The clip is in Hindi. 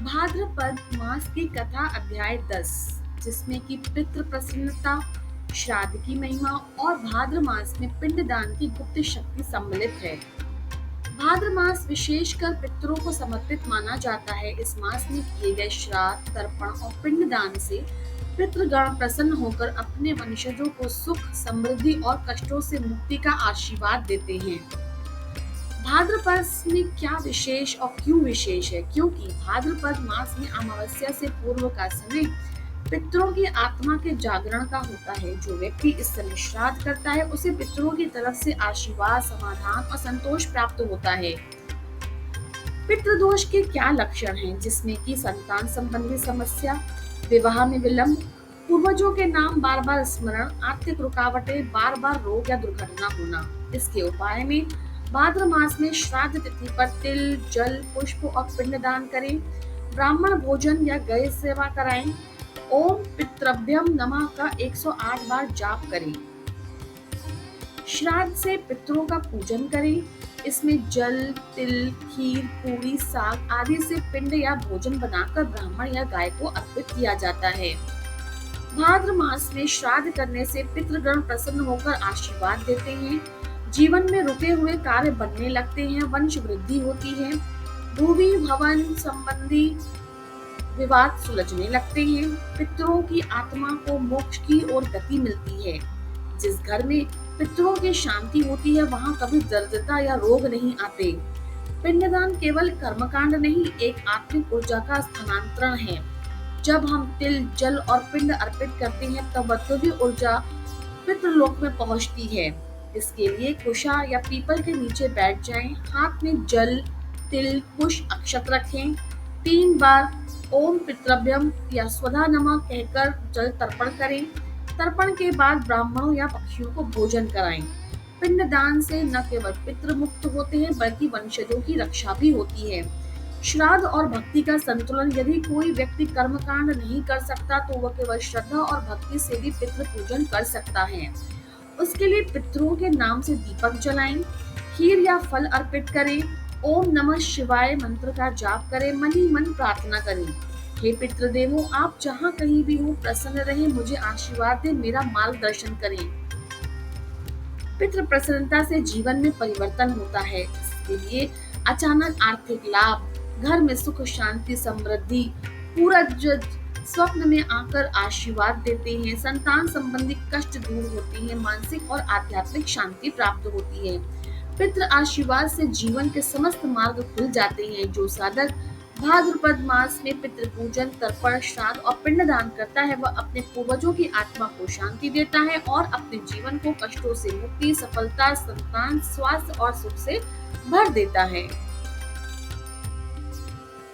भाद्रपद मास की कथा अध्याय 10, जिसमें कि पितृ प्रसन्नता, श्राद्ध की महिमा और भाद्र मास में पिंडदान की गुप्त शक्ति सम्मिलित है। भाद्र मास विशेषकर पितरों को समर्पित माना जाता है। इस मास में किए गए श्राद्ध, तर्पण और पिंडदान से पितृगण प्रसन्न होकर अपने वंशजों को सुख, समृद्धि और कष्टों से मुक्ति का आशीर्वाद देते हैं। भाद्रपद में क्या विशेष और क्यों विशेष है? क्योंकि भाद्रपद मास में अमावस्या से पूर्व का समय पितरों की आत्मा के जागरण का होता है। जो व्यक्ति इस समय श्राद्ध करता है उसे पितरों की तरफ से आशीर्वाद, समाधान और संतोष प्राप्त होता है। पितृदोष के क्या लक्षण हैं? जिसमें कि संतान संबंधी समस्या, विवाह में विलंब, पूर्वजों के नाम बार बार स्मरण, आर्थिक रुकावटें, बार बार रोग या दुर्घटना होना। इसके उपाय में भाद्र मास में श्राद्ध तिथि पर तिल, जल, पुष्प और पिंडदान करें। ब्राह्मण भोजन या गौ सेवा कराएं। ओम पितृभ्यम नमः का 108 बार जाप करें। श्राद्ध से पितरों का पूजन करें। इसमें जल, तिल, खीर, पूरी, साग आदि से पिंड या भोजन बनाकर ब्राह्मण या गाय को अर्पित किया जाता है। भाद्र मास में श्राद्ध करने से पितृगण प्रसन्न होकर आशीर्वाद देते हैं। जीवन में रुके हुए कार्य बनने लगते हैं, वंश वृद्धि होती है, भूमि भवन संबंधी विवाद सुलझने लगते हैं, पितरों की आत्मा को मोक्ष की ओर गति मिलती है। जिस घर में पितरों की शांति होती है वहां कभी दरिद्रता या रोग नहीं आते। पिंडदान केवल कर्मकांड नहीं, एक आत्मिक ऊर्जा का स्थानांतरण है। जब हम तिल, जल और पिंड अर्पित करते हैं तब वह ऊर्जा पितृलोक में पहुंचती है। इसके लिए कुशा या पीपल के नीचे बैठ जाएं, हाथ में जल, तिल, पुष्प, अक्षत रखें। 3 बार ओम पितृभ्यम या स्वधा नमः कहकर जल तर्पण करें। तर्पण के बाद ब्राह्मणों या पक्षियों को भोजन कराएं। पिंडदान से न केवल पितृ मुक्त होते हैं बल्कि वंशजों की रक्षा भी होती है। श्राद्ध और भक्ति का संतुलन। यदि कोई व्यक्ति कर्मकांड नहीं कर सकता तो वह केवल श्रद्धा और भक्ति से भी पितृ पूजन कर सकता है। उसके लिए पितरों के नाम से दीपक जलाएं, खीर या फल अर्पित करें, ओम नमः शिवाय मंत्र का जाप करें, मन ही मन प्रार्थना करें। हे पितृदेवों, आप जहाँ कहीं भी हो प्रसन्न रहें, मुझे आशीर्वाद दें, मेरा मार्गदर्शन करें। पितृ प्रसन्नता से जीवन में परिवर्तन होता है। इसके लिए अचानक आर्थिक लाभ, घर में सुख, शांति, समृद्धि, पूर्वज स्वप्न में आकर आशीर्वाद देते हैं, संतान संबंधी कष्ट दूर होते हैं, मानसिक और आध्यात्मिक शांति प्राप्त होती है। पितृ आशीर्वाद से जीवन के समस्त मार्ग खुल जाते हैं। जो साधक भाद्रपद मास में पितृ पूजन, तर्पण, श्राद्ध और पिंडदान करता है वह अपने पूर्वजों की आत्मा को शांति देता है और अपने जीवन को कष्टों से मुक्ति, सफलता, संतान, स्वास्थ्य और सुख से भर देता है।